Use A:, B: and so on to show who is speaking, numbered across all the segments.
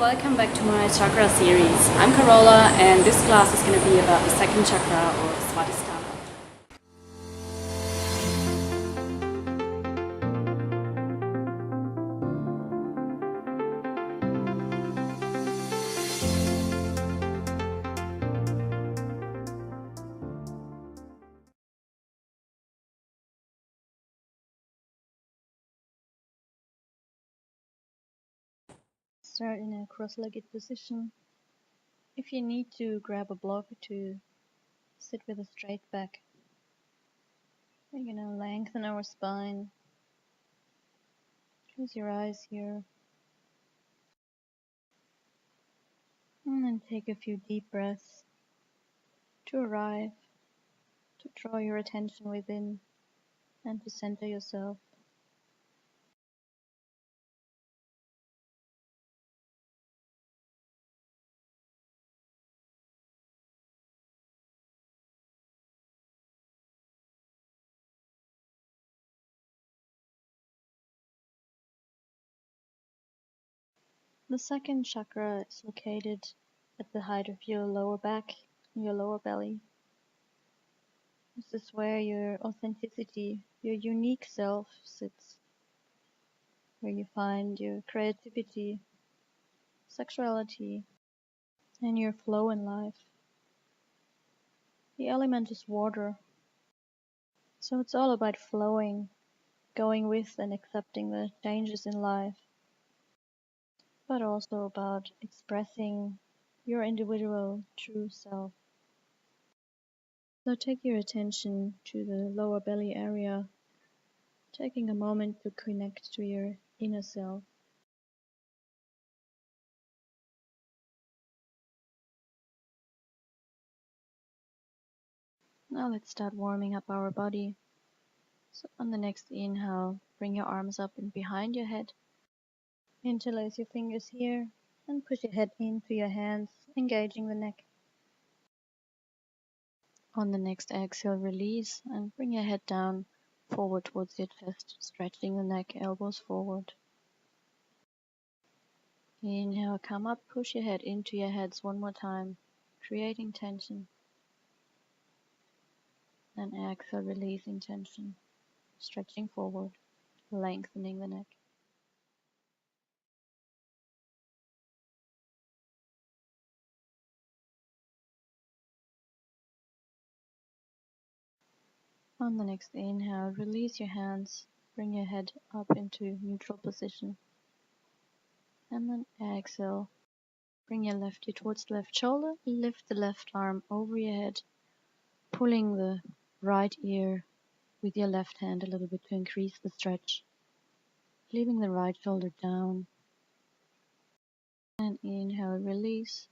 A: welcome back to my chakra series. I'm Carola and this class is going to be about the second chakra or Svadhisthana.
B: Start in a cross-legged position. If you need to, grab a block to sit with a straight back. We're going to lengthen our spine. Close your eyes here. And then take a few deep breaths to arrive, to draw your attention within and to center yourself. The second chakra is located at the height of your lower back, your lower belly. This is where your authenticity, your unique self sits, where you find your creativity, sexuality, and your flow in life. The element is water, so it's all about flowing, going with and accepting the changes in life, but also about expressing your individual true self. So take your attention to the lower belly area, taking a moment to connect to your inner self. Now let's start warming up our body. So on the next inhale, bring your arms up and behind your head. Interlace your fingers here and push your head into your hands, engaging the neck. On the next exhale, release and bring your head down, forward towards your chest, stretching the neck, elbows forward. Inhale, come up, push your head into your hands one more time, creating tension. And exhale, releasing tension, stretching forward, lengthening the neck. On the next inhale, release your hands, bring your head up into neutral position. And then exhale, bring your left ear towards the left shoulder, lift the left arm over your head, pulling the right ear with your left hand a little bit to increase the stretch, leaving the right shoulder down. And inhale, release,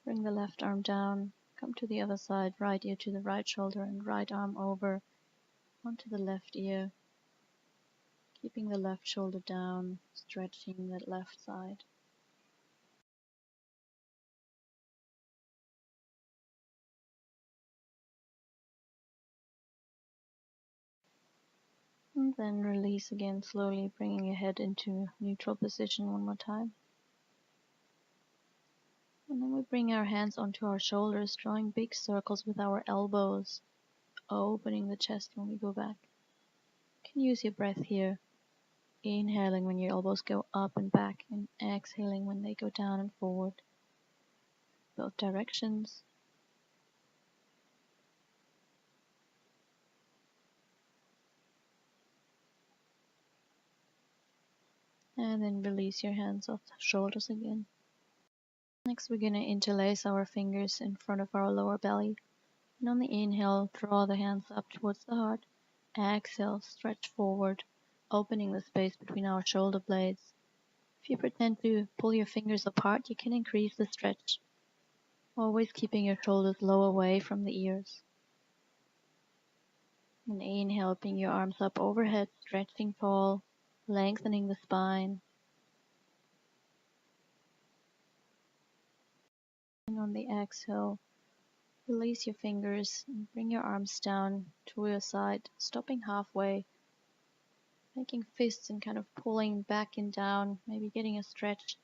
B: bring the left arm down, come to the other side, right ear to the right shoulder and right arm over onto the left ear, keeping the left shoulder down, stretching that left side. And then release again, slowly bringing your head into neutral position one more time. And then we bring our hands onto our shoulders, drawing big circles with our elbows, opening the chest when we go back. You can use your breath here, inhaling when your elbows go up and back, and exhaling when they go down and forward. Both directions. And then release your hands off the shoulders again. Next, we're going to interlace our fingers in front of our lower belly. And on the inhale, draw the hands up towards the heart. Exhale, stretch forward, opening the space between our shoulder blades. If you pretend to pull your fingers apart, you can increase the stretch, always keeping your shoulders low away from the ears. And inhale, bring your arms up overhead, stretching tall, lengthening the spine. And on the exhale, release your fingers and bring your arms down to your side, stopping halfway, making fists and kind of pulling back and down, maybe getting a stretch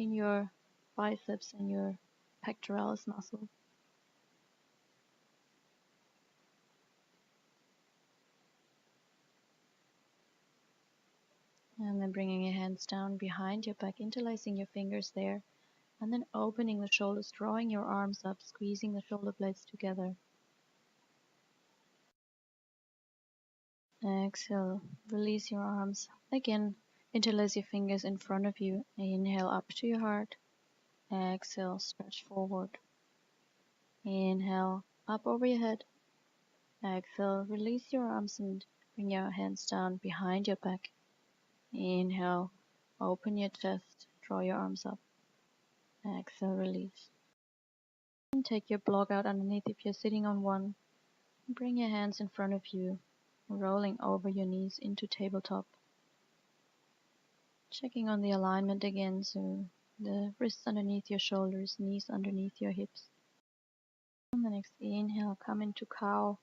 B: in your biceps and your pectoralis muscle. And then bringing your hands down behind your back, interlacing your fingers there, and then opening the shoulders, drawing your arms up, squeezing the shoulder blades together. Exhale, release your arms. Again, interlace your fingers in front of you. Inhale up to your heart. Exhale, stretch forward. Inhale, up over your head. Exhale, release your arms and bring your hands down behind your back. Inhale, open your chest, draw your arms up. Exhale, release. And take your block out underneath if you're sitting on one. Bring your hands in front of you, rolling over your knees into tabletop. Checking on the alignment again, so the wrists underneath your shoulders, knees underneath your hips. On the next inhale, come into cow,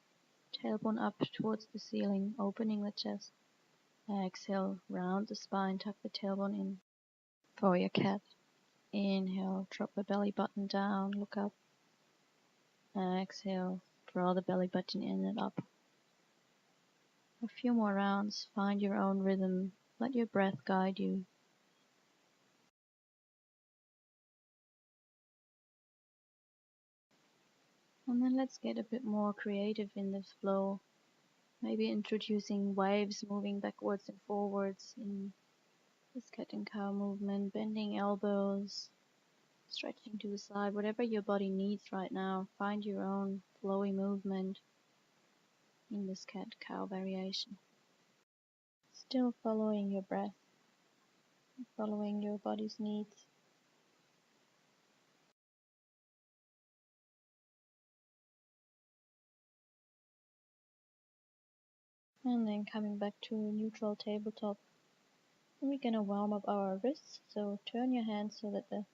B: tailbone up towards the ceiling, opening the chest. Exhale, round the spine, tuck the tailbone in. For your cat, inhale, drop the belly button down, look up. Exhale, draw the belly button in and up. A few more rounds, find your own rhythm, let your breath guide you. And then let's get a bit more creative in this flow. Maybe introducing waves moving backwards and forwards in this cat and cow movement, bending elbows, stretching to the side, whatever your body needs right now. Find your own flowy movement in this cat-cow variation. Still following your breath, following your body's needs. And then coming back to neutral tabletop. And we're gonna warm up our wrists, so turn your hands so that the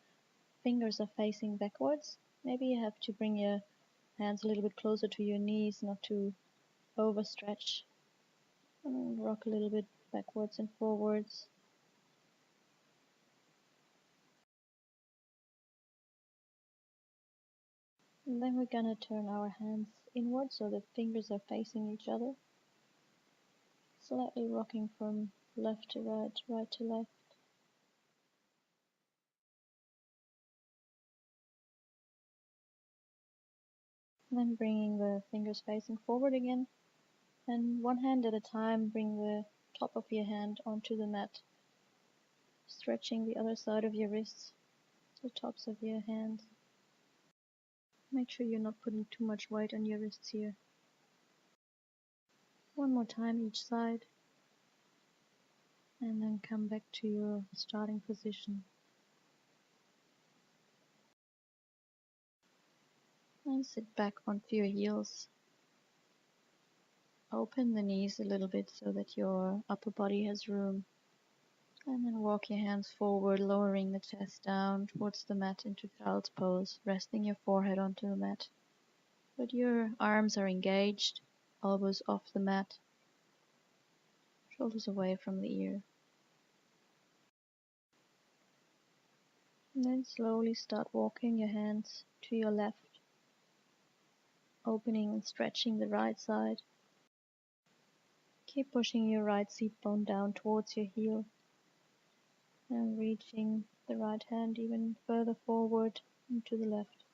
B: fingers are facing backwards. Maybe you have to bring your hands a little bit closer to your knees, not to overstretch. And rock a little bit backwards and forwards. And then we're gonna turn our hands inward so the fingers are facing each other. Slightly rocking from left to right, right to left. And then bringing the fingers facing forward again. And one hand at a time, bring the top of your hand onto the mat. Stretching the other side of your wrists, the tops of your hands. Make sure you're not putting too much weight on your wrists here. One more time each side. And then come back to your starting position. And sit back onto your heels. Open the knees a little bit so that your upper body has room. And then walk your hands forward, lowering the chest down towards the mat into child's pose, resting your forehead onto the mat. But your arms are engaged, elbows off the mat, shoulders away from the ear. And then slowly start walking your hands to your left, opening and stretching the right side. Keep pushing your right seat bone down towards your heel and reaching the right hand even further forward and to the left.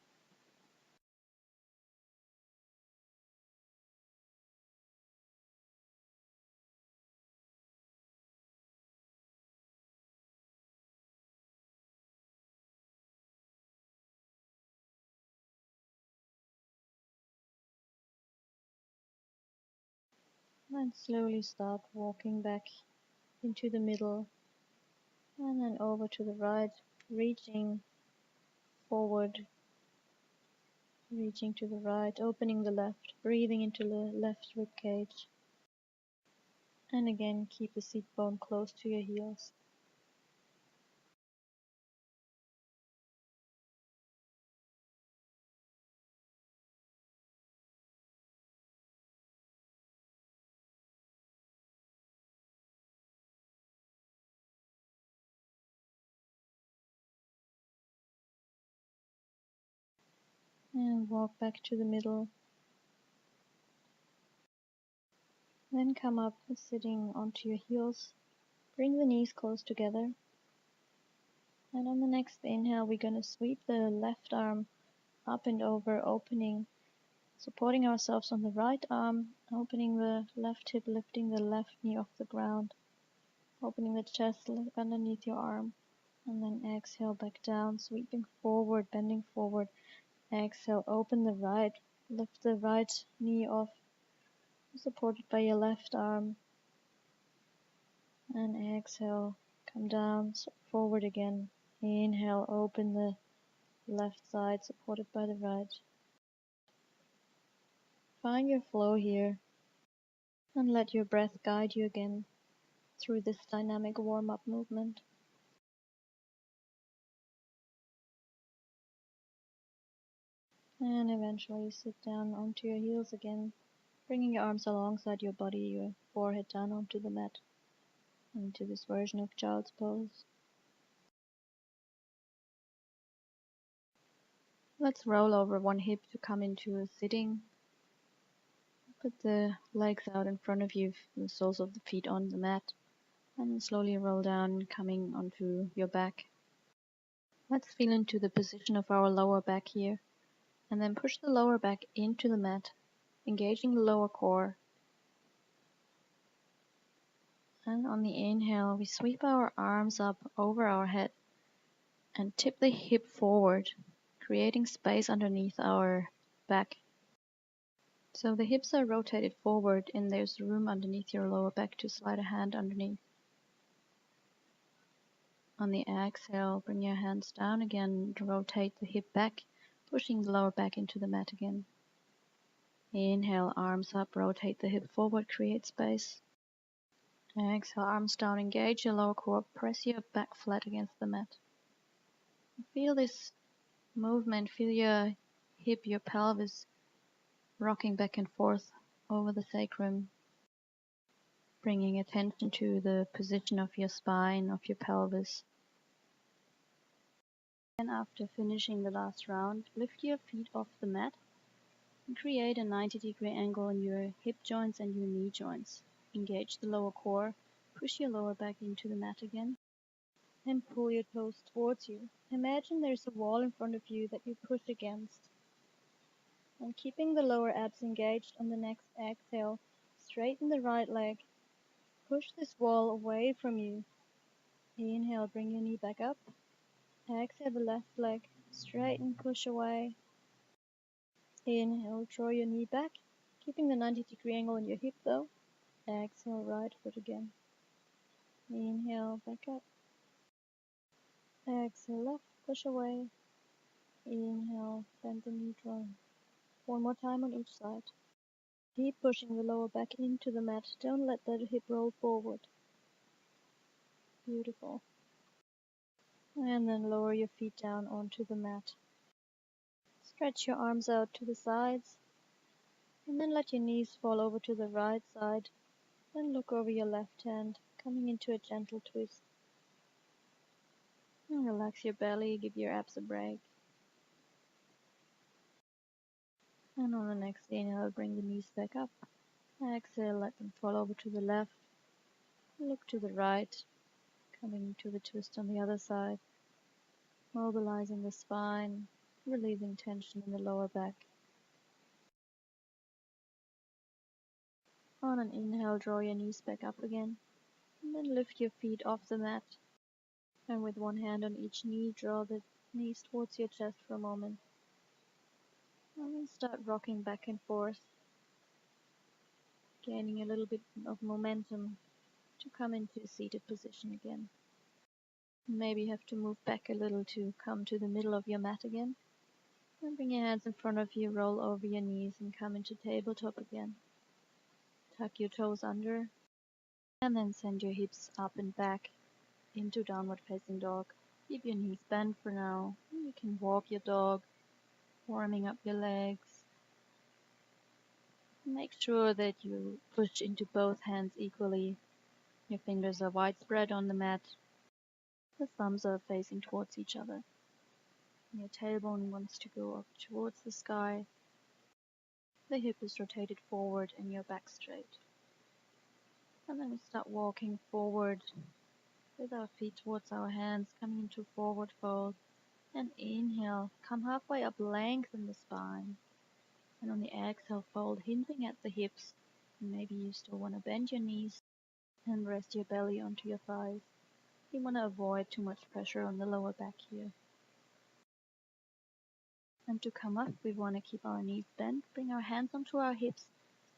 B: And slowly start walking back into the middle and then over to the right, reaching forward, reaching to the right, opening the left, breathing into the left rib cage. And again, keep the seat bone close to your heels. And walk back to the middle. Then come up sitting onto your heels. Bring the knees close together. And on the next inhale, we're going to sweep the left arm up and over, opening, supporting ourselves on the right arm, opening the left hip, lifting the left knee off the ground, opening the chest underneath your arm. And then exhale back down, sweeping forward, bending forward. Exhale, open the right, lift the right knee off, supported by your left arm. And exhale, come down, forward again. Inhale, open the left side, supported by the right. Find your flow here, and let your breath guide you again through this dynamic warm-up movement. And eventually sit down onto your heels again, bringing your arms alongside your body, your forehead down onto the mat, into this version of child's pose. Let's roll over one hip to come into a sitting. Put the legs out in front of you, the soles of the feet on the mat, and then slowly roll down, coming onto your back. Let's feel into the position of our lower back here, and then push the lower back into the mat, engaging the lower core. And on the inhale, we sweep our arms up over our head and tip the hip forward, creating space underneath our back. So the hips are rotated forward and there's room underneath your lower back to slide a hand underneath. On the exhale, bring your hands down again to rotate the hip back, pushing the lower back into the mat again. Inhale, arms up, rotate the hip forward, create space. Exhale, arms down, engage your lower core, press your back flat against the mat. Feel this movement, feel your hip, your pelvis rocking back and forth over the sacrum, bringing attention to the position of your spine, of your pelvis. And after finishing the last round, lift your feet off the mat and create a 90-degree angle in your hip joints and your knee joints. Engage the lower core, push your lower back into the mat again, and pull your toes towards you. Imagine there's a wall in front of you that you push against. And keeping the lower abs engaged on the next exhale, straighten the right leg. Push this wall away from you. Inhale, bring your knee back up. Exhale the left leg, straighten, push away. Inhale, draw your knee back, keeping the 90-degree angle in your hip though. Exhale, right foot again. Inhale, back up. Exhale, left, push away. Inhale, bend the knee, draw. One more time on each side. Keep pushing the lower back into the mat. Don't let the hip roll forward. Beautiful. And then lower your feet down onto the mat. Stretch your arms out to the sides. And then let your knees fall over to the right side. Then look over your left hand, coming into a gentle twist. And relax your belly, give your abs a break. And on the next inhale, bring the knees back up. Exhale, let them fall over to the left. Look to the right, coming to the twist on the other side. Mobilizing the spine, releasing tension in the lower back. On an inhale, draw your knees back up again. And then lift your feet off the mat. And with one hand on each knee, draw the knees towards your chest for a moment. And then start rocking back and forth, gaining a little bit of momentum to come into a seated position again. Maybe you have to move back a little to come to the middle of your mat again. And bring your hands in front of you, roll over your knees and come into tabletop again. Tuck your toes under and then send your hips up and back into downward facing dog. Keep your knees bent for now. You can walk your dog, warming up your legs. Make sure that you push into both hands equally. Your fingers are widespread on the mat. The thumbs are facing towards each other. Your tailbone wants to go up towards the sky. The hip is rotated forward and your back straight. And then we start walking forward with our feet towards our hands, coming into forward fold. And inhale, come halfway up, lengthen the spine. And on the exhale, fold, hinting at the hips. And maybe you still want to bend your knees and rest your belly onto your thighs. You want to avoid too much pressure on the lower back here. And to come up, we want to keep our knees bent, bring our hands onto our hips,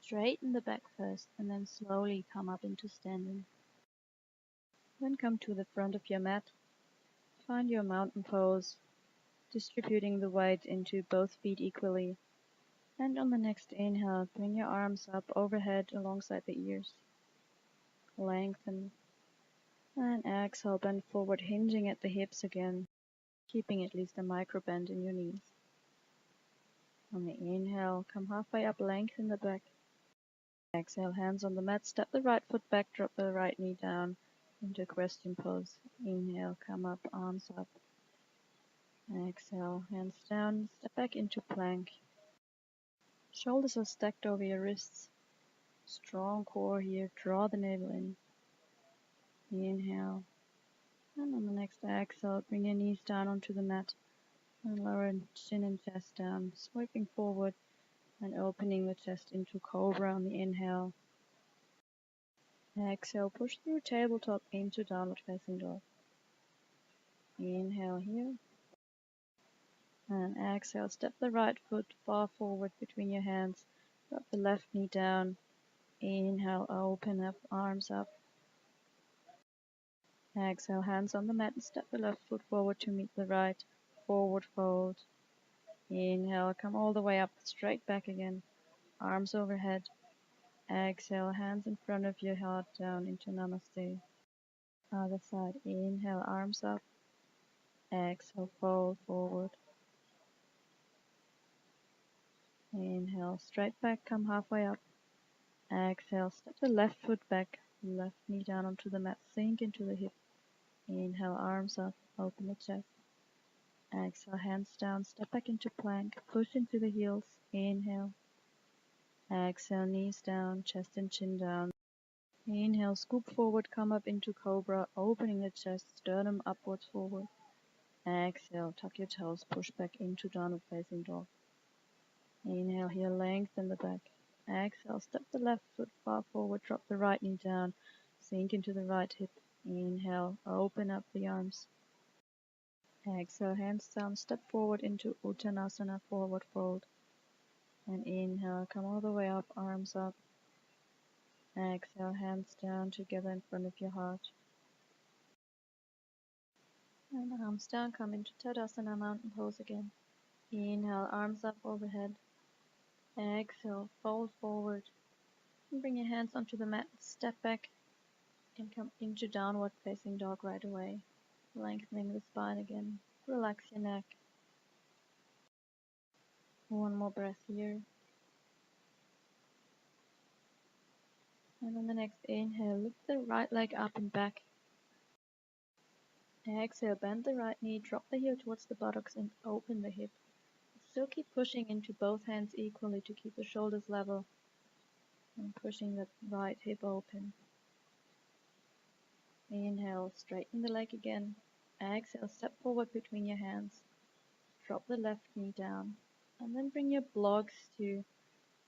B: straighten the back first, and then slowly come up into standing. Then come to the front of your mat. Find your mountain pose, distributing the weight into both feet equally. And on the next inhale, bring your arms up overhead alongside the ears. Lengthen. And exhale, bend forward, hinging at the hips again, keeping at least a micro bend in your knees. On the inhale, come halfway up, lengthen the back. Exhale, hands on the mat, step the right foot back, drop the right knee down into question pose. Inhale, come up, arms up. Exhale, hands down, step back into plank. Shoulders are stacked over your wrists. Strong core here, draw the navel in. Inhale. And on the next exhale, bring your knees down onto the mat and lower chin and chest down, swiping forward and opening the chest into cobra on the inhale. Exhale, push through tabletop into downward facing dog. Inhale here. And exhale, step the right foot far forward between your hands. Drop the left knee down. Inhale, open up, arms up. Exhale, hands on the mat and step the left foot forward to meet the right. Forward fold. Inhale, come all the way up, straight back again. Arms overhead. Exhale, hands in front of your heart down into Namaste. Other side. Inhale, arms up. Exhale, fold forward. Inhale, straight back, come halfway up. Exhale, step the left foot back, left knee down onto the mat, sink into the hip. Inhale, arms up, open the chest. Exhale, hands down, step back into plank, push into the heels. Inhale. Exhale, knees down, chest and chin down. Inhale, scoop forward, come up into cobra, opening the chest, sternum upwards forward. Exhale, tuck your toes, push back into downward facing dog. Inhale here, lengthen the back. Exhale, step the left foot far forward, drop the right knee down, sink into the right hip. Inhale, open up the arms. Exhale, hands down, step forward into Uttanasana, forward fold. And inhale, come all the way up, arms up. Exhale, hands down together in front of your heart. And arms down, come into Tadasana, mountain pose again. Inhale, arms up overhead. Exhale, fold forward. And bring your hands onto the mat, step back, and come into downward facing dog right away. Lengthening the spine again. Relax your neck. One more breath here. And on the next inhale, lift the right leg up and back. Exhale, bend the right knee, drop the heel towards the buttocks and open the hip. Still keep pushing into both hands equally to keep the shoulders level and pushing the right hip open. Inhale, straighten the leg again. Exhale, step forward between your hands. Drop the left knee down and then bring your blocks to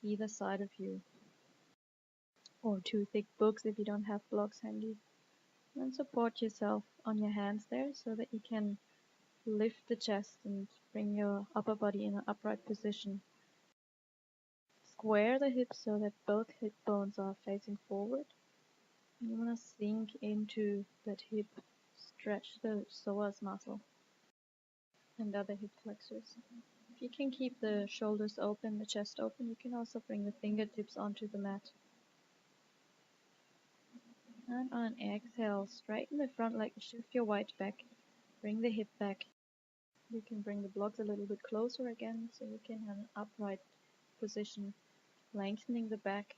B: either side of you, or two thick books if you don't have blocks handy. And support yourself on your hands there so that you can lift the chest and bring your upper body in an upright position. Square the hips so that both hip bones are facing forward. You want to sink into that hip, stretch the psoas muscle and other hip flexors. If you can keep the shoulders open, the chest open, you can also bring the fingertips onto the mat. And on an exhale, straighten the front leg, shift your weight back, bring the hip back. You can bring the blocks a little bit closer again so you can have an upright position, lengthening the back.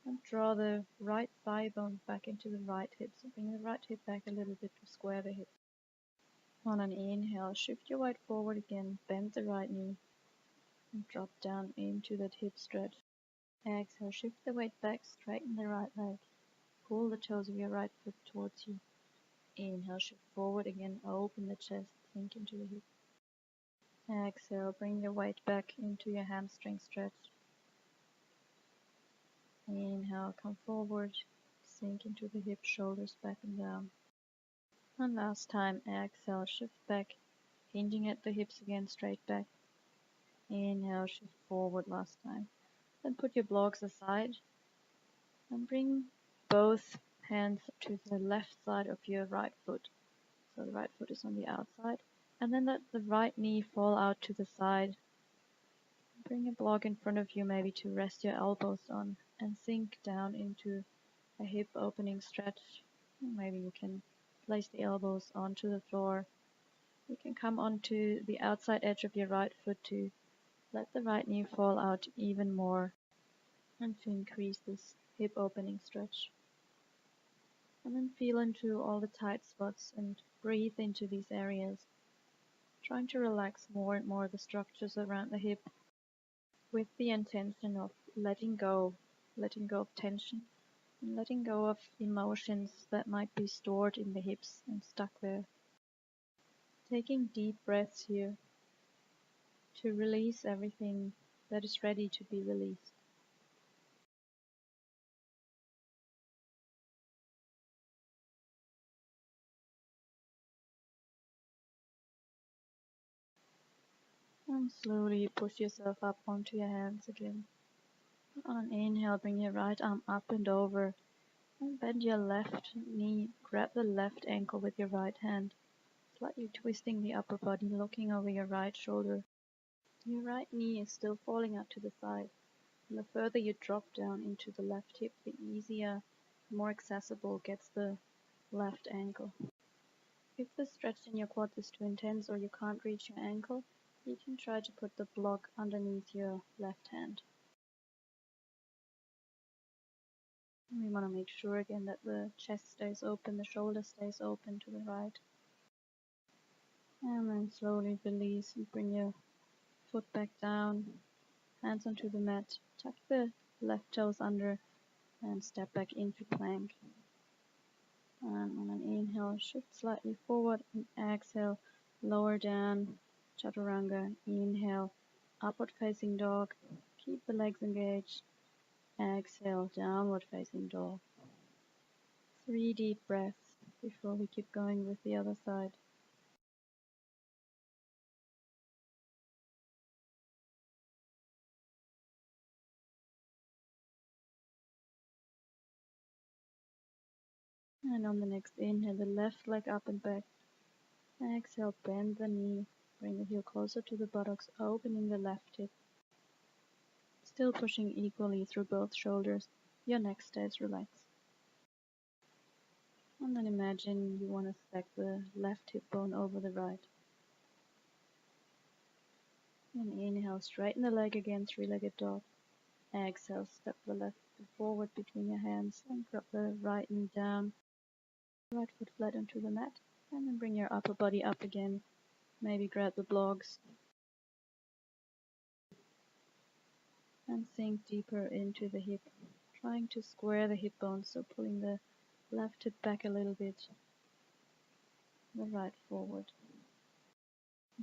B: And draw the right thigh bone back into the right hip. So bring the right hip back a little bit to square the hip. On an inhale, shift your weight forward again, bend the right knee, and drop down into that hip stretch. Exhale, shift the weight back, straighten the right leg. Pull the toes of your right foot towards you. Inhale, shift forward again, open the chest, sink into the hip. Exhale, bring your weight back into your hamstring stretch. Inhale, come forward, sink into the hip, shoulders back and down. And last time, exhale, shift back, hinging at the hips again, straight back. Inhale, shift forward last time. Then put your blocks aside and bring both hands to the left side of your right foot. So the right foot is on the outside. And then let the right knee fall out to the side. Bring a block in front of you maybe to rest your elbows on and sink down into a hip opening stretch. Maybe you can place the elbows onto the floor. You can come onto the outside edge of your right foot to let the right knee fall out even more and to increase this hip opening stretch. And then feel into all the tight spots and breathe into these areas, trying to relax more and more the structures around the hip with the intention of letting go of tension and letting go of emotions that might be stored in the hips and stuck there. Taking deep breaths here to release everything that is ready to be released. And slowly push yourself up onto your hands again. On an inhale, bring your right arm up and over and bend your left knee. Grab the left ankle with your right hand, slightly twisting the upper body, looking over your right shoulder. Your right knee is still falling out to the side. And the further you drop down into the left hip, the easier, more accessible gets the left ankle. If the stretch in your quads is too intense or you can't reach your ankle, you can try to put the block underneath your left hand. We want to make sure again that the chest stays open, the shoulder stays open to the right. And then slowly release and bring your foot back down, hands onto the mat, tuck the left toes under and step back into plank. And on an inhale, shift slightly forward and exhale, lower down, chaturanga. Inhale, upward facing dog. Keep the legs engaged. Exhale, downward facing dog. 3 deep breaths before we keep going with the other side. And on the next inhale, the left leg up and back. Exhale, bend the knee. Bring the heel closer to the buttocks, opening the left hip. Still pushing equally through both shoulders. Your neck stays relaxed. And then imagine you want to stack the left hip bone over the right. And inhale, straighten the leg again, three-legged dog. Exhale, step the left foot forward between your hands and drop the right knee down. Right foot flat onto the mat. And then bring your upper body up again. Maybe grab the blocks. And sink deeper into the hip. Trying to square the hip bones, so pulling the left hip back a little bit. The right forward.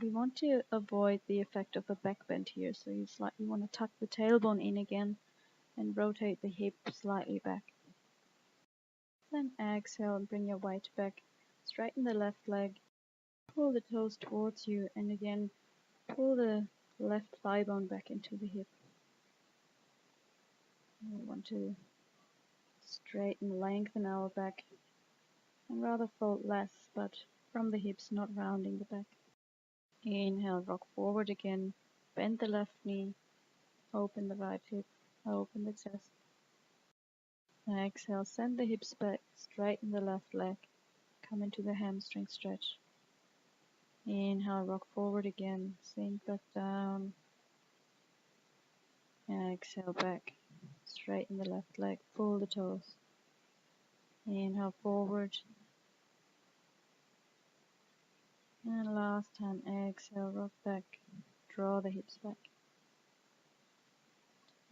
B: We want to avoid the effect of a back bend here, so you slightly want to tuck the tailbone in again and rotate the hip slightly back. Then exhale and bring your weight back. Straighten the left leg. Pull the toes towards you and again pull the left thigh bone back into the hip. We want to straighten, lengthen our back and rather fold less, but from the hips, not rounding the back. Inhale, rock forward again. Bend the left knee. Open the right hip. Open the chest. Exhale, send the hips back. Straighten the left leg. Come into the hamstring stretch. Inhale, rock forward again. Sink back down. Exhale, back. Straighten the left leg. Pull the toes. Inhale, forward. last time, exhale, rock back, draw the hips back.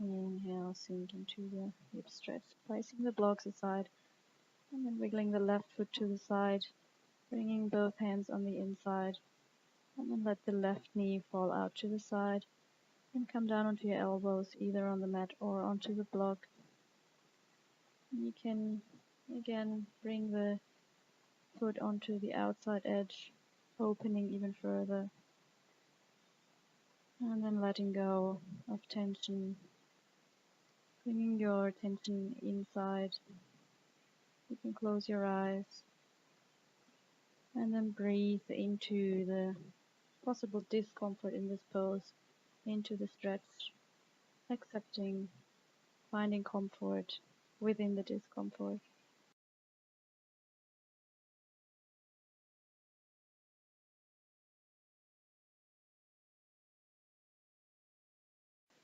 B: Inhale, sink into the hip stretch, placing the blocks aside, and then wiggling the left foot to the side, bringing both hands on the inside, and then let the left knee fall out to the side, and come down onto your elbows, either on the mat or onto the block. And you can, again, bring the foot onto the outside edge, opening even further, and then letting go of tension, bringing your attention inside. You can close your eyes and then breathe into the possible discomfort in this pose, into the stretch, accepting, finding comfort within the discomfort.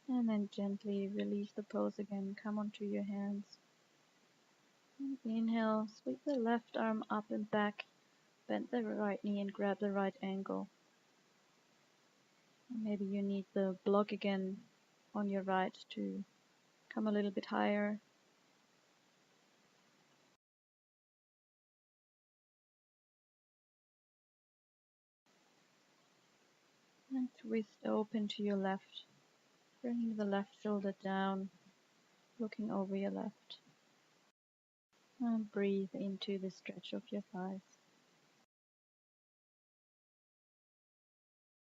B: And then gently release the pose again. Come onto your hands. And inhale, sweep the left arm up and back. Bend the right knee and grab the right ankle. Maybe you need the block again on your right to come a little bit higher. And twist open to your left, bringing the left shoulder down, looking over your left. And breathe into the stretch of your thighs.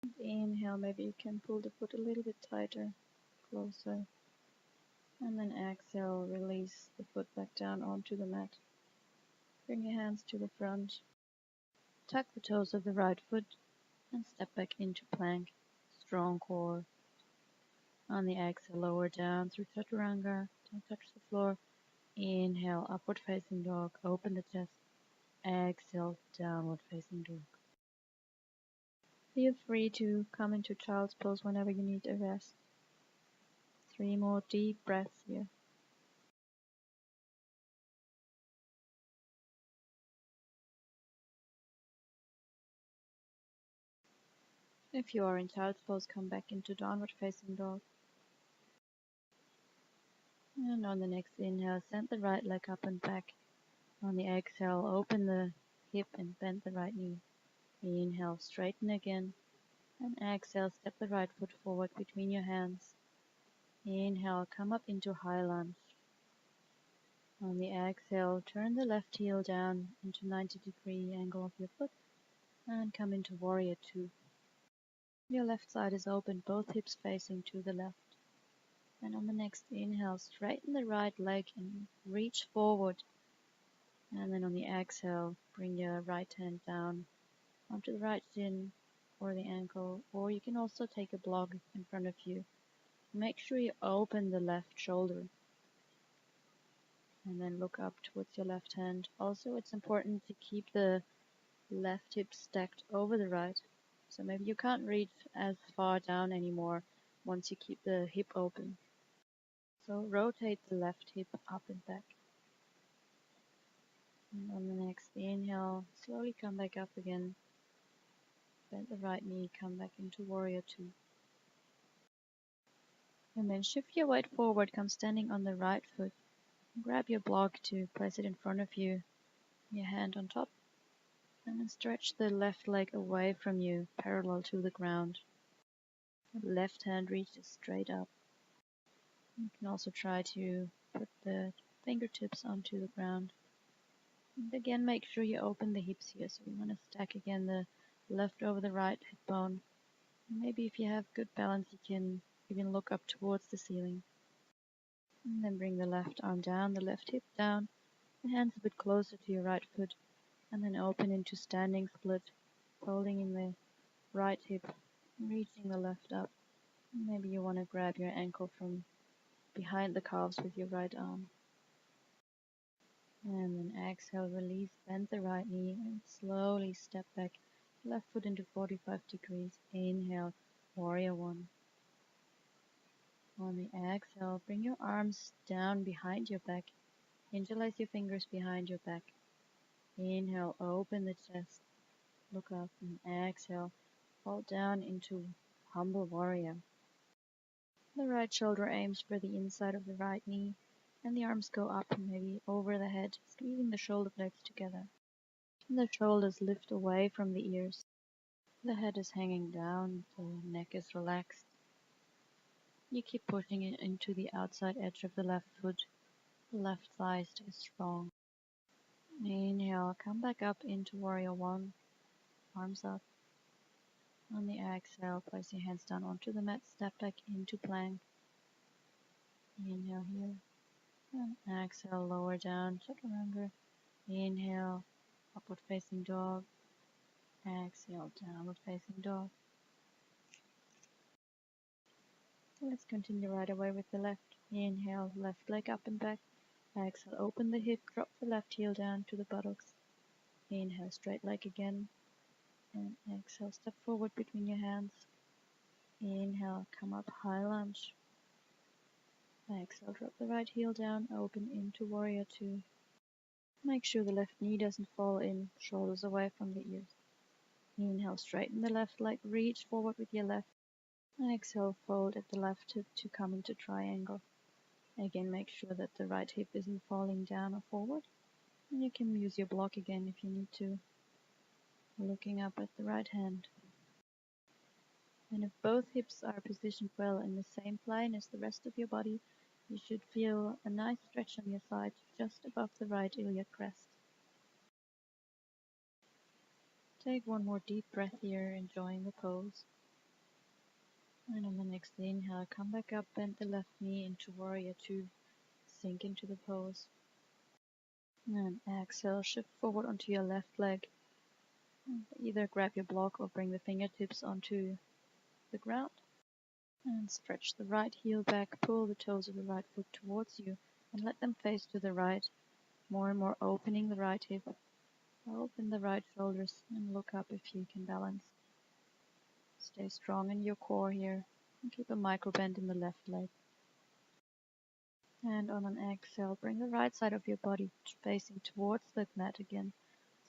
B: And inhale, maybe you can pull the foot a little bit tighter, closer. And then exhale, release the foot back down onto the mat. Bring your hands to the front. Tuck the toes of the right foot and step back into plank. Strong core. On the exhale, lower down through chaturanga. Don't touch the floor. Inhale, upward facing dog. Open the chest. Exhale, downward facing dog. Feel free to come into child's pose whenever you need a rest. 3 more deep breaths here. If you are in child's pose, come back into downward facing dog. And on the next inhale, send the right leg up and back. On the exhale, open the hip and bend the right knee. Inhale, straighten again. And exhale, step the right foot forward between your hands. Inhale, come up into high lunge. On the exhale, turn the left heel down into 90-degree angle of your foot and come into warrior 2. Your left side is open, both hips facing to the left. And on the next inhale, straighten the right leg and reach forward. And then on the exhale, bring your right hand down onto the right shin or the ankle, or you can also take a block in front of you. Make sure you open the left shoulder and then look up towards your left hand. Also, it's important to keep the left hip stacked over the right. So maybe you can't reach as far down anymore once you keep the hip open. So rotate the left hip up and back. And on the next inhale, slowly come back up again. Bend the right knee, come back into warrior 2. And then shift your weight forward, come standing on the right foot. Grab your block to place it in front of you, your hand on top. And then stretch the left leg away from you, parallel to the ground. The left hand reaches straight up. You can also try to put the fingertips onto the ground. And again, make sure you open the hips here. So we want to stack again the left over the right hip bone. Maybe if you have good balance, you can even look up towards the ceiling. And then bring the left arm down, the left hip down, the hands a bit closer to your right foot, and then open into standing split, folding in the right hip, reaching the left up. Maybe you want to grab your ankle from behind the calves with your right arm. And then exhale, release, bend the right knee, and slowly step back, left foot into 45 degrees. Inhale, warrior 1. On the exhale, bring your arms down behind your back. Interlace your fingers behind your back. Inhale, open the chest. look up, and exhale, fall down into humble warrior. The right shoulder aims for the inside of the right knee, and the arms go up maybe over the head, squeezing the shoulder blades together. The shoulders lift away from the ears. The head is hanging down, the neck is relaxed. You keep pushing it into the outside edge of the left foot. The left thigh stays strong. Inhale, come back up into warrior one, arms up. On the exhale, place your hands down onto the mat, step back into plank. Inhale here. And exhale, lower down, chaturanga. Inhale, upward facing dog. Exhale, downward facing dog. Let's continue right away with the left. Inhale, left leg up and back. Exhale, open the hip, drop the left heel down to the buttocks. Inhale, straight leg again. And exhale, step forward between your hands. Inhale, come up, high lunge. Exhale, drop the right heel down, open into warrior two. Make sure the left knee doesn't fall in, shoulders away from the ears. Inhale, straighten the left leg, reach forward with your left. Exhale, fold at the left hip to come into triangle. Again, make sure that the right hip isn't falling down or forward. And you can use your block again if you need to. Looking up at the right hand. And if both hips are positioned well in the same plane as the rest of your body, you should feel a nice stretch on your side just above the right iliac crest. Take one more deep breath here, enjoying the pose. And on the next inhale, come back up, bend the left knee into warrior two, sink into the pose. And exhale, shift forward onto your left leg. Either grab your block or bring the fingertips onto the ground. And stretch the right heel back, pull the toes of the right foot towards you, and let them face to the right, more and more opening the right hip. Open the right shoulders and look up if you can balance. Stay strong in your core here, and keep a micro bend in the left leg. And on an exhale, bring the right side of your body facing towards the mat again,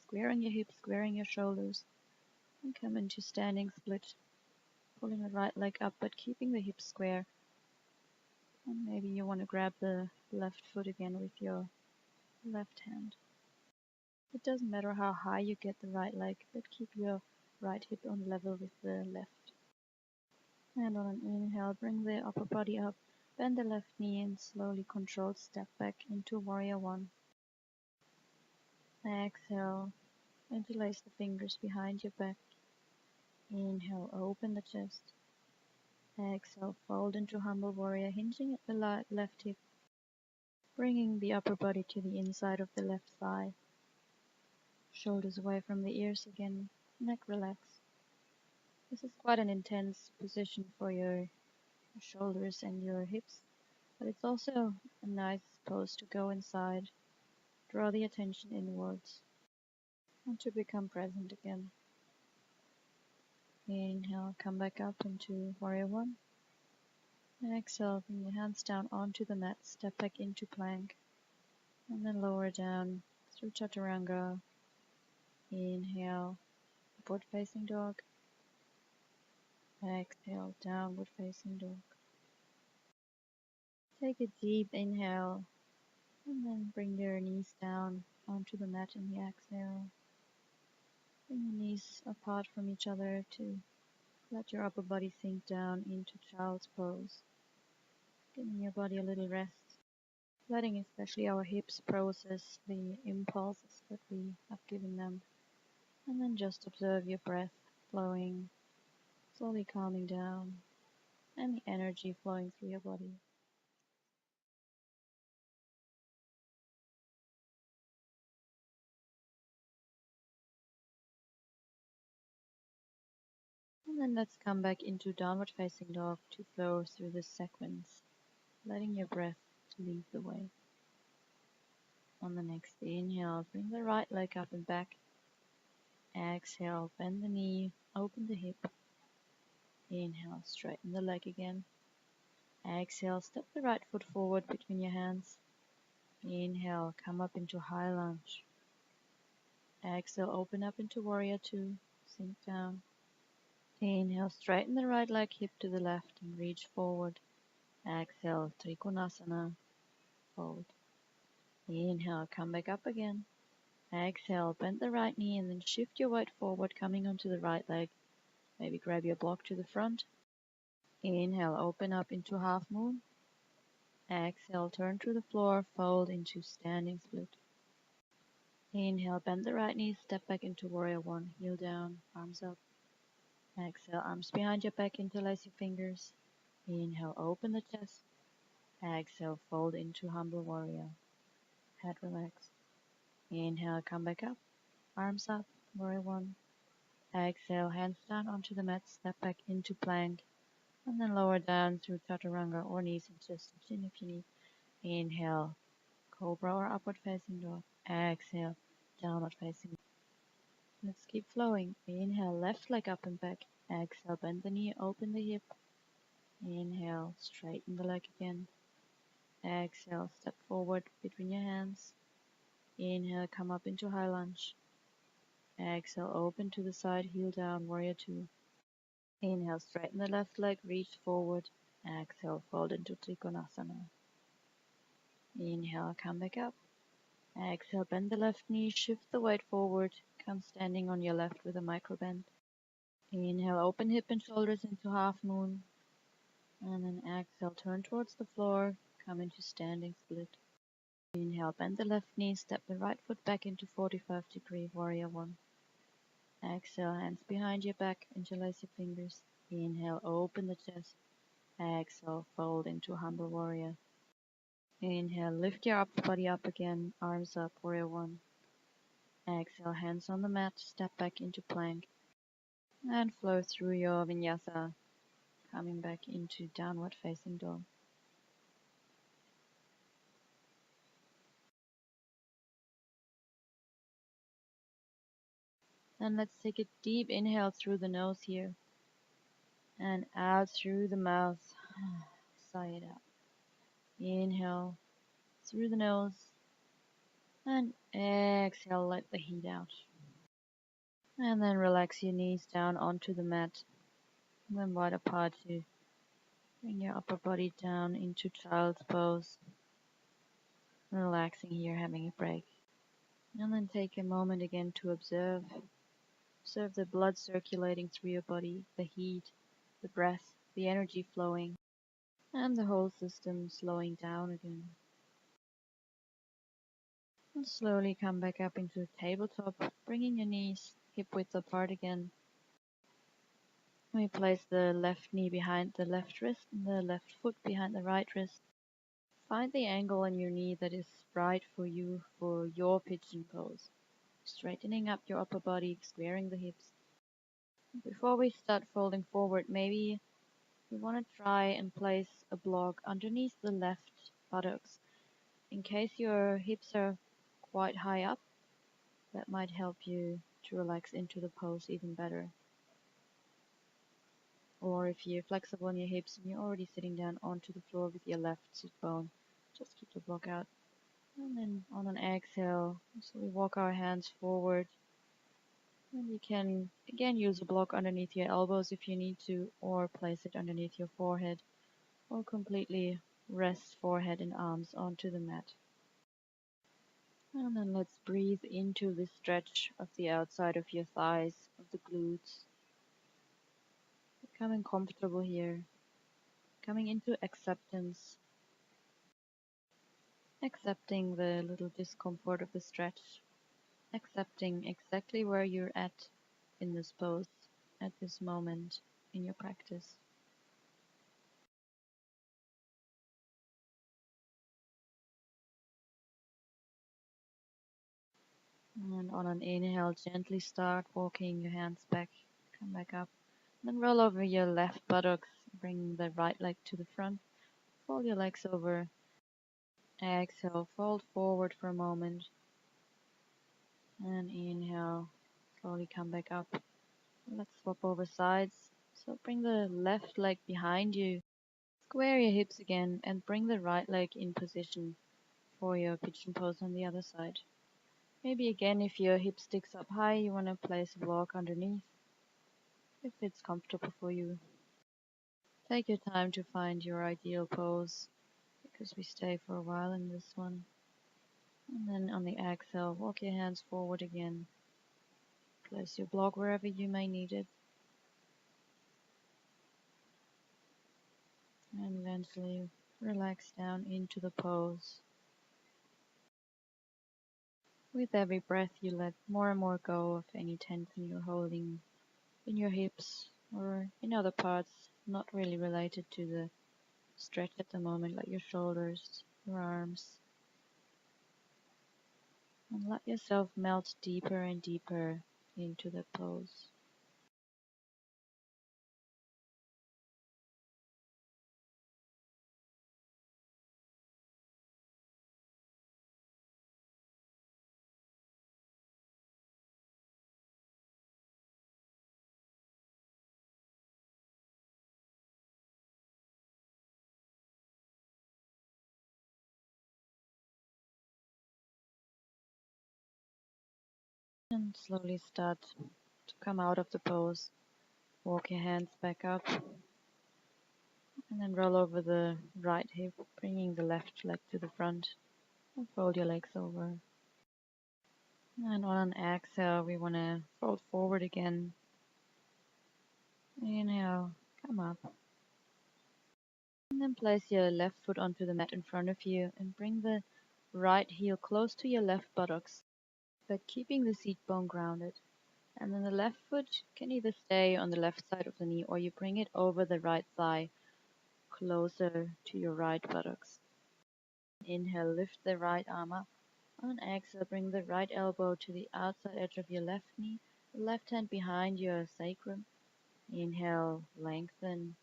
B: squaring your hips, squaring your shoulders, and come into standing split. Pulling the right leg up, but keeping the hips square. And maybe you want to grab the left foot again with your left hand. It doesn't matter how high you get the right leg, but keep your right hip on level with the left. And on an inhale, bring the upper body up, bend the left knee and slowly controlled step back into warrior one. Exhale, interlace the fingers behind your back. Inhale, open the chest. Exhale, fold into humble warrior, hinging at the left hip, bringing the upper body to the inside of the left thigh. Shoulders away from the ears again, neck relaxed. This is quite an intense position for your shoulders and your hips, but it's also a nice pose to go inside, draw the attention inwards, and to become present again. Inhale, come back up into warrior one. Exhale, bring your hands down onto the mat, step back into plank, and then lower down through chaturanga. Inhale, upward facing dog. Exhale, downward facing dog. Take a deep inhale, and then bring your knees down onto the mat in the exhale. Bring your knees apart from each other to let your upper body sink down into child's pose. Giving your body a little rest. Letting especially our hips process the impulses that we have given them. And then just observe your breath flowing, slowly calming down, and the energy flowing through your body. And then let's come back into downward facing dog to flow through this sequence, letting your breath lead the way. On the next inhale, bring the right leg up and back. Exhale, bend the knee, open the hip. Inhale, straighten the leg again. Exhale, step the right foot forward between your hands. Inhale, come up into high lunge. Exhale, open up into warrior two. sink down. Inhale, straighten the right leg hip to the left and reach forward. Exhale, Trikonasana, fold. Inhale, come back up again. Exhale, bend the right knee and then shift your weight forward, coming onto the right leg. Maybe grab your block to the front. Inhale, open up into half moon. Exhale, turn to the floor, fold into standing split. Inhale, bend the right knee, step back into warrior one, heel down, arms up. Exhale, arms behind your back, interlace your fingers. Inhale, open the chest. Exhale, fold into humble warrior. Head relax. Inhale, come back up, arms up, warrior one. Exhale, hands down onto the mat, step back into plank. And then lower down through chaturanga or knees and chest and chin if you need. Inhale, cobra or upward facing dog. Exhale, downward facing. Let's keep flowing. Inhale, left leg up and back. Exhale, bend the knee, open the hip. Inhale, straighten the leg again. Exhale, step forward between your hands. Inhale, come up into high lunge. Exhale, open to the side, heel down, warrior two. Inhale, straighten the left leg, reach forward. Exhale, fold into Trikonasana. Inhale, come back up. Exhale, bend the left knee, shift the weight forward. Come standing on your left with a micro bend. Inhale, open hip and shoulders into half moon. And then exhale, turn towards the floor, come into standing split. Inhale, bend the left knee, step the right foot back into 45-degree warrior one. Exhale, hands behind your back, interlace your fingers. Inhale, open the chest. Exhale, fold into humble warrior. Inhale, lift your upper body up again, arms up, warrior one. Exhale, hands on the mat, step back into plank. And flow through your vinyasa, coming back into downward facing dog. And let's take a deep inhale through the nose here. And out through the mouth. Sigh it out. Inhale through the nose. And exhale, let the heat out. And then relax your knees down onto the mat. And then wide apart to bring your upper body down into child's pose. Relaxing here, having a break. And then take a moment again to observe. Observe the blood circulating through your body, the heat, the breath, the energy flowing, and the whole system slowing down again. And slowly come back up into tabletop, bringing your knees hip width apart again. We place the left knee behind the left wrist and the left foot behind the right wrist. Find the angle on your knee that is right for you for your pigeon pose. Straightening up your upper body, squaring the hips. Before we start folding forward, maybe you want to try and place a block underneath the left buttocks. In case your hips are quite high up, that might help you to relax into the pose even better. Or if you're flexible in your hips and you're already sitting down onto the floor with your left sit bone, just keep the block out. And then on an exhale, so we walk our hands forward. And you can again use a block underneath your elbows if you need to, or place it underneath your forehead, or completely rest forehead and arms onto the mat. And then let's breathe into the stretch of the outside of your thighs, of the glutes. Becoming comfortable here, coming into acceptance, accepting the little discomfort of the stretch, accepting exactly where you're at in this pose, at this moment in your practice. And on an inhale, gently start walking your hands back, come back up. Then roll over your left buttocks, bring the right leg to the front, fold your legs over. Exhale, fold forward for a moment. And inhale, slowly come back up. Let's swap over sides. So bring the left leg behind you. Square your hips again and bring the right leg in position for your pigeon pose on the other side. Maybe again, if your hip sticks up high, you want to place a block underneath. if it's comfortable for you. Take your time to find your ideal pose because we stay for a while in this one. And then on the exhale, walk your hands forward again. Place your block wherever you may need it. And eventually relax down into the pose. With every breath, you let more and more go of any tension you're holding in your hips or in other parts not really related to the stretch at the moment, like your shoulders, your arms. And let yourself melt deeper and deeper into the pose. And slowly start to come out of the pose. Walk your hands back up and then roll over the right hip, bringing the left leg to the front and fold your legs over. And on an exhale, we want to fold forward again. Inhale, come up. And then place your left foot onto the mat in front of you and bring the right heel close to your left buttocks, but keeping the seat bone grounded. And then the left foot can either stay on the left side of the knee or you bring it over the right thigh, closer to your right buttocks. Inhale, lift the right arm up. On exhale, bring the right elbow to the outside edge of your left knee, the left hand behind your sacrum. Inhale, lengthen.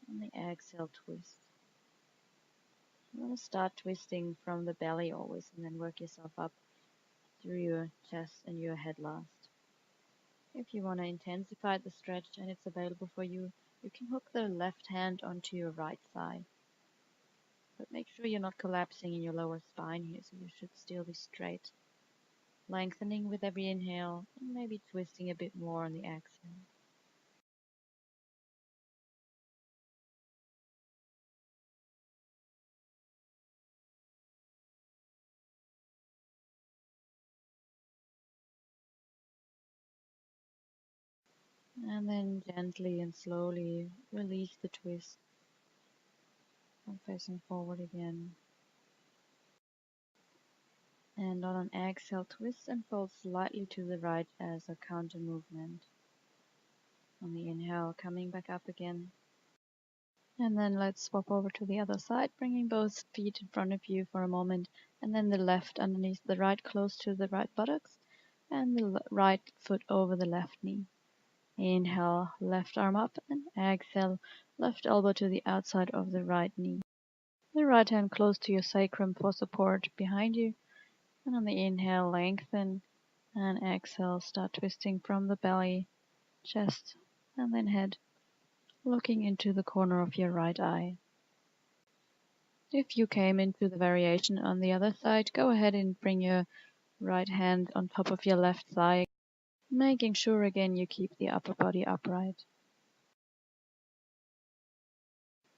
B: On the exhale, twist. You want to start twisting from the belly always and then work yourself up through your chest and your head last. If you want to intensify the stretch and it's available for you, you can hook the left hand onto your right thigh. But make sure you're not collapsing in your lower spine here, so you should still be straight. Lengthening with every inhale and maybe twisting a bit more on the exhale. And then gently and slowly release the twist and facing forward again. And on an exhale, twist and fold slightly to the right as a counter movement. On the inhale, coming back up again. And then let's swap over to the other side, bringing both feet in front of you for a moment, and then the left underneath the right close to the right buttocks, and the right foot over the left knee. Inhale, left arm up, and exhale, left elbow to the outside of the right knee. The right hand close to your sacrum for support behind you, and on the inhale, lengthen, and exhale, start twisting from the belly, chest, and then head, looking into the corner of your right eye. If you came into the variation on the other side, go ahead and bring your right hand on top of your left thigh, making sure again you keep the upper body upright.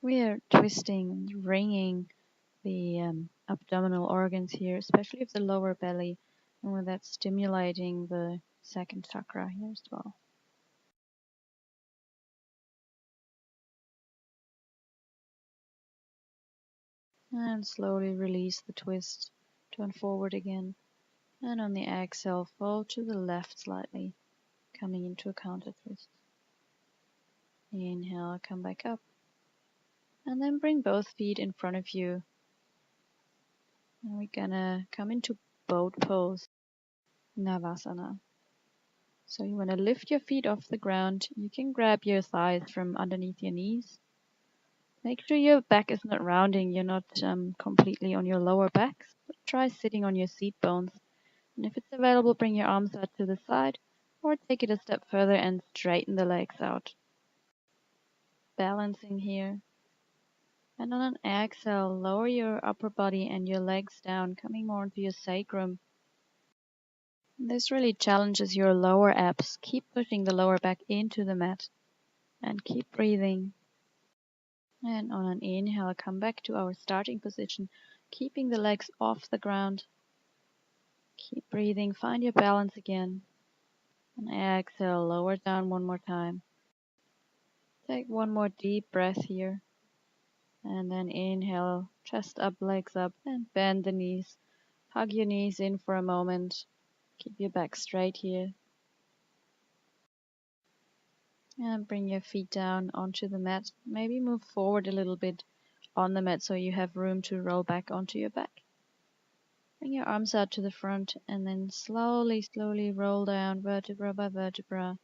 B: We are twisting and wringing the abdominal organs here, especially of the lower belly, and with that stimulating the second chakra here as well. And slowly release the twist, turn forward again, and on the exhale, fold to the left slightly, coming into a counter twist. Inhale, come back up, and then bring both feet in front of you. And we're gonna come into boat pose, Navasana. So you want to lift your feet off the ground. You can grab your thighs from underneath your knees. Make sure your back is not rounding. You're not completely on your lower back. Try sitting on your seat bones. And if it's available, bring your arms out to the side or take it a step further and straighten the legs out. Balancing here. And on an exhale, lower your upper body and your legs down, coming more into your sacrum. This really challenges your lower abs. Keep pushing the lower back into the mat and keep breathing. And on an inhale, come back to our starting position, keeping the legs off the ground. Keep breathing, find your balance again. And exhale, lower down one more time. Take one more deep breath here. And then inhale, chest up, legs up, and bend the knees. Hug your knees in for a moment. Keep your back straight here. And bring your feet down onto the mat. Maybe move forward a little bit on the mat so you have room to roll back onto your back. Bring your arms out to the front and then slowly, slowly roll down vertebra by vertebra.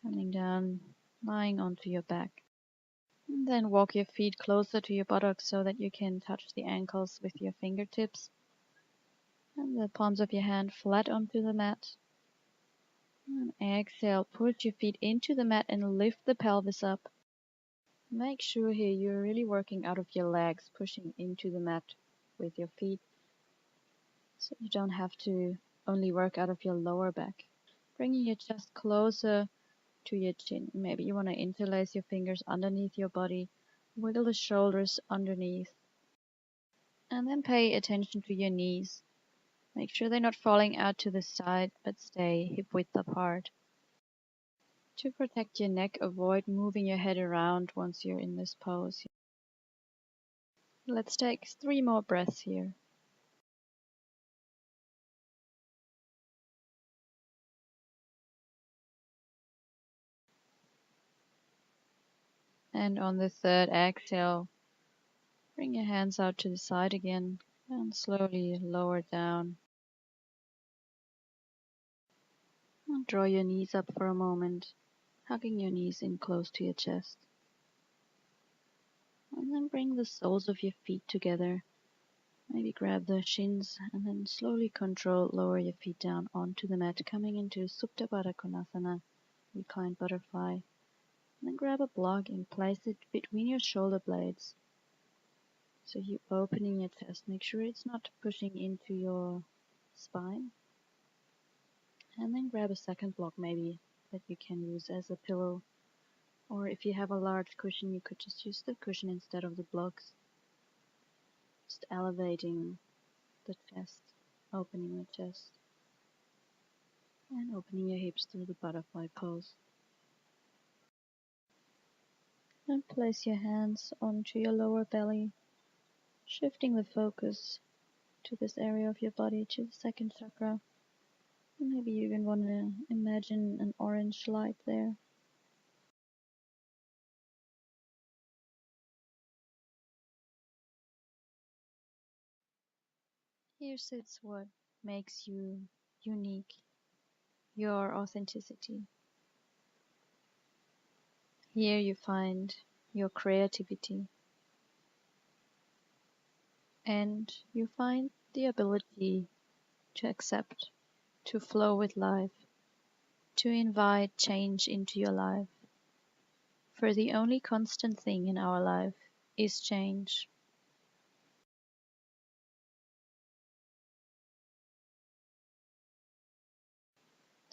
B: Coming down, lying onto your back. And then walk your feet closer to your buttocks so that you can touch the ankles with your fingertips. And the palms of your hand flat onto the mat. And exhale, push your feet into the mat and lift the pelvis up. Make sure here you're really working out of your legs, pushing into the mat with your feet. So you don't have to only work out of your lower back. Bringing your chest closer to your chin. Maybe you want to interlace your fingers underneath your body. Wiggle the shoulders underneath. And then pay attention to your knees. Make sure they're not falling out to the side, but stay hip width apart. To protect your neck, avoid moving your head around once you're in this pose. Let's take 3 more breaths here. And on the third exhale, bring your hands out to the side again and slowly lower down. And draw your knees up for a moment, hugging your knees in close to your chest. And then bring the soles of your feet together. Maybe grab the shins and then slowly control lower your feet down onto the mat, coming into Supta Baddha Konasana, reclined butterfly. And then grab a block and place it between your shoulder blades. So you're opening your chest. Make sure it's not pushing into your spine. And then grab a second block maybe that you can use as a pillow. Or if you have a large cushion, you could just use the cushion instead of the blocks. Just elevating the chest, opening the chest, and opening your hips through the butterfly pose. And place your hands onto your lower belly, shifting the focus to this area of your body, to the second chakra. And maybe you even want to imagine an orange light there. Here sits what makes you unique, your authenticity. Here you find your creativity, and you find the ability to accept, to flow with life, to invite change into your life. For the only constant thing in our life is change.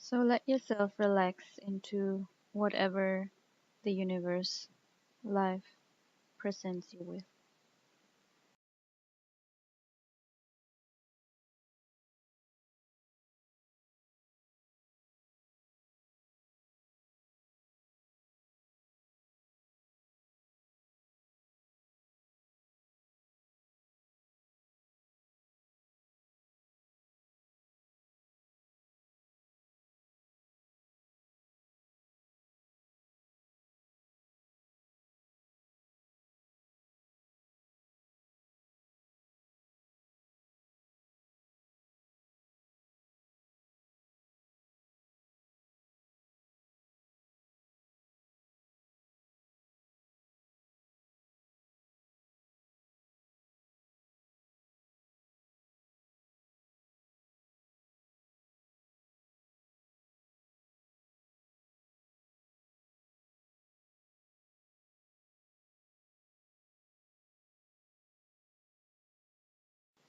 B: So let yourself relax into whatever the universe, life, presents you with.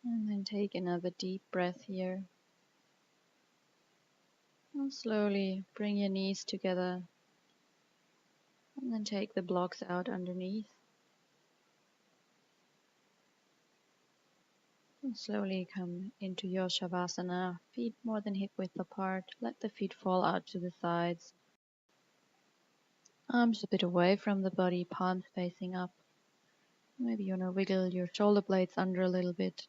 B: And then take another deep breath here. And slowly bring your knees together and then take the blocks out underneath. And slowly come into your Shavasana, feet more than hip width apart. Let the feet fall out to the sides. Arms a bit away from the body, palms facing up. Maybe you want to wiggle your shoulder blades under a little bit.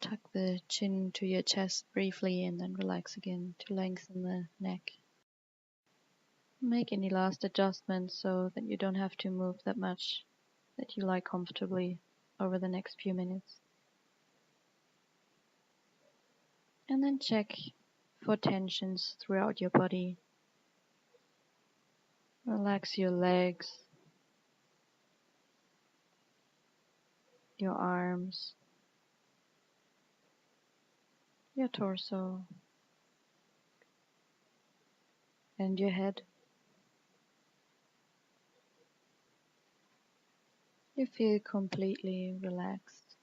B: Tuck the chin to your chest briefly and then relax again to lengthen the neck. Make any last adjustments so that you don't have to move that much, that you lie comfortably over the next few minutes. And then check for tensions throughout your body. Relax your legs, your arms, your torso, and your head. You feel completely relaxed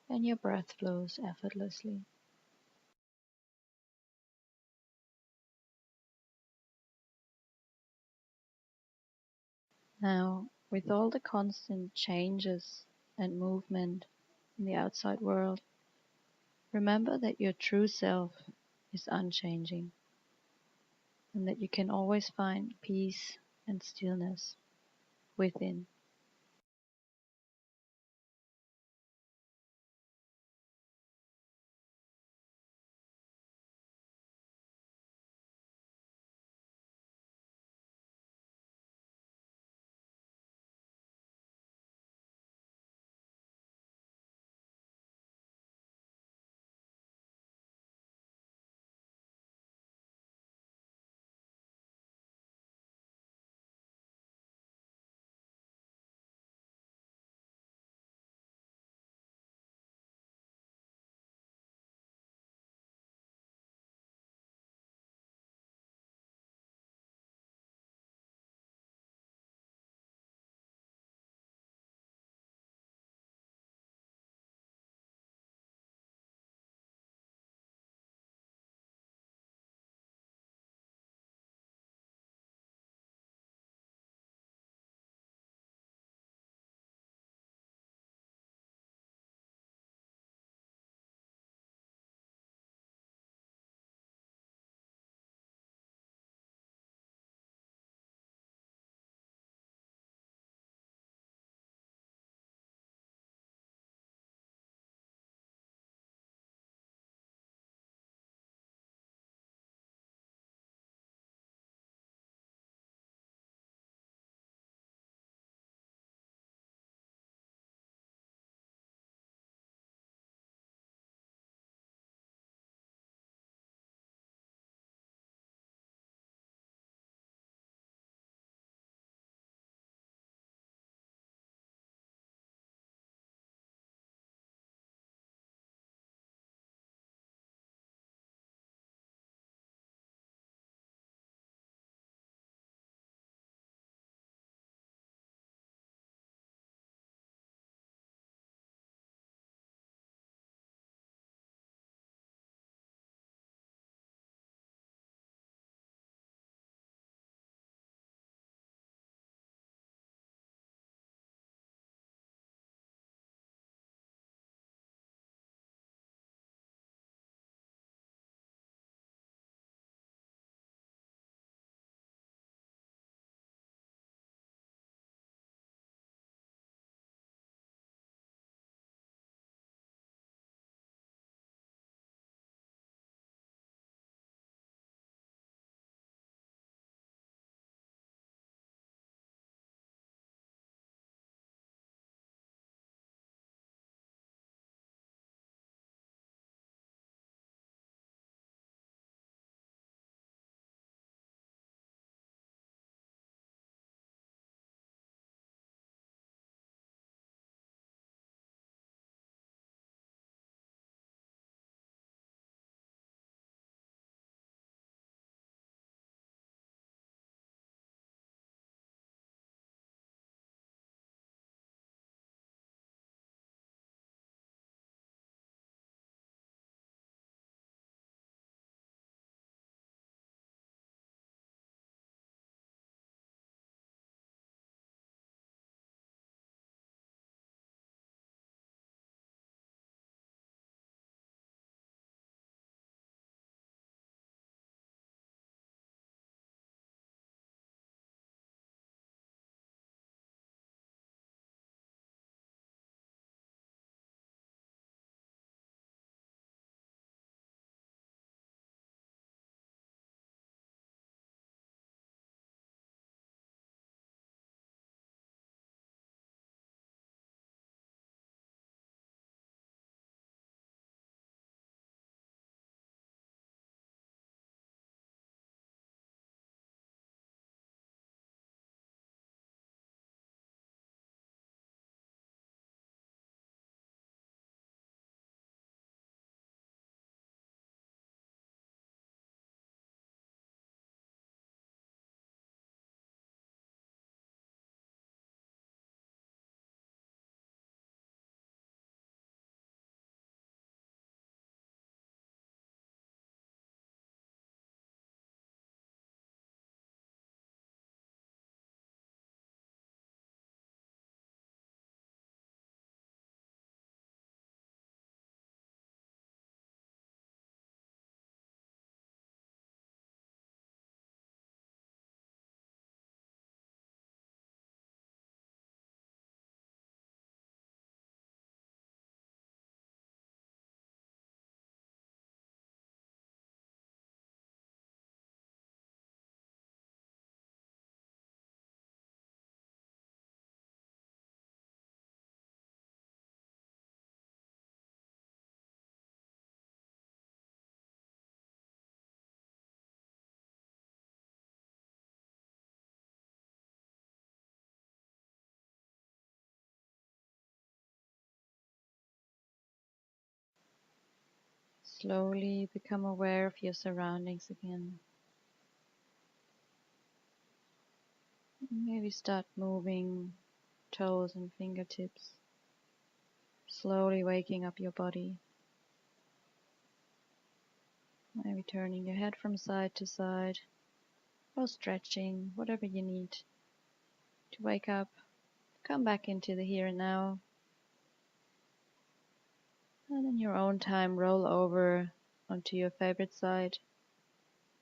B: and your breath flows effortlessly. Now, with all the constant changes and movement in the outside world, remember that your true self is unchanging and that you can always find peace and stillness within. Slowly become aware of your surroundings again. Maybe start moving toes and fingertips, slowly waking up your body. Maybe turning your head from side to side or stretching, whatever you need to wake up. Come back into the here and now. And in your own time, roll over onto your favorite side,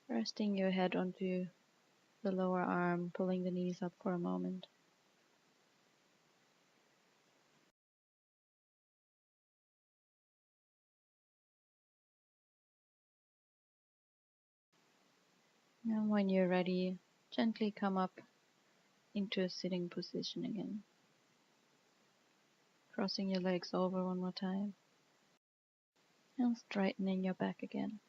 B: resting your head onto the lower arm, pulling the knees up for a moment. And when you're ready, gently come up into a sitting position again. Crossing your legs over one more time. And straightening your back again.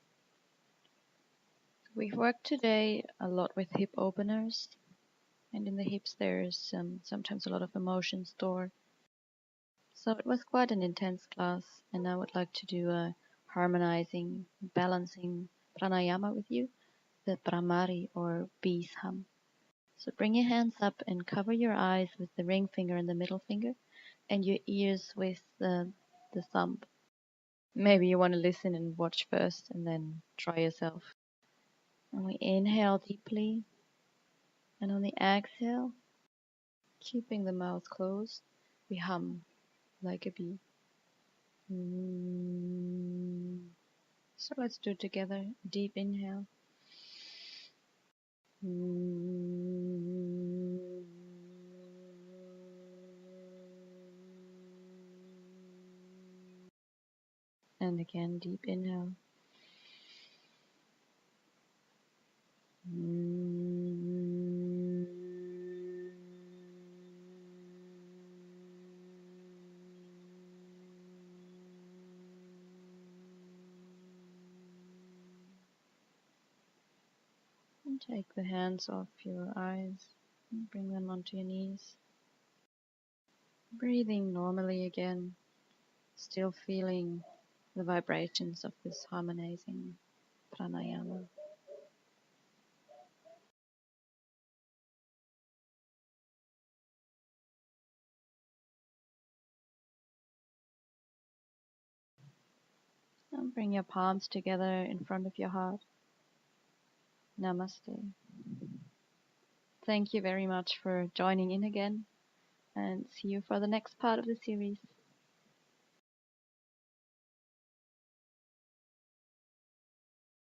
B: We've worked today a lot with hip openers. And in the hips there's sometimes a lot of emotion stored. So it was quite an intense class, and I would like to do a harmonizing, balancing pranayama with you, the Brahmari or bee's hum. So bring your hands up and cover your eyes with the ring finger and the middle finger, and your ears with the thumb. Maybe you want to listen and watch first, and then try yourself. And we inhale deeply, and on the exhale, keeping the mouth closed, we hum like a bee. So let's do it together. Deep inhale. And again, deep inhale. And take the hands off your eyes and bring them onto your knees. Breathing normally again, still feeling the vibrations of this harmonizing pranayama. And bring your palms together in front of your heart. Namaste. Thank you very much for joining in again, and see you for the next part of the series.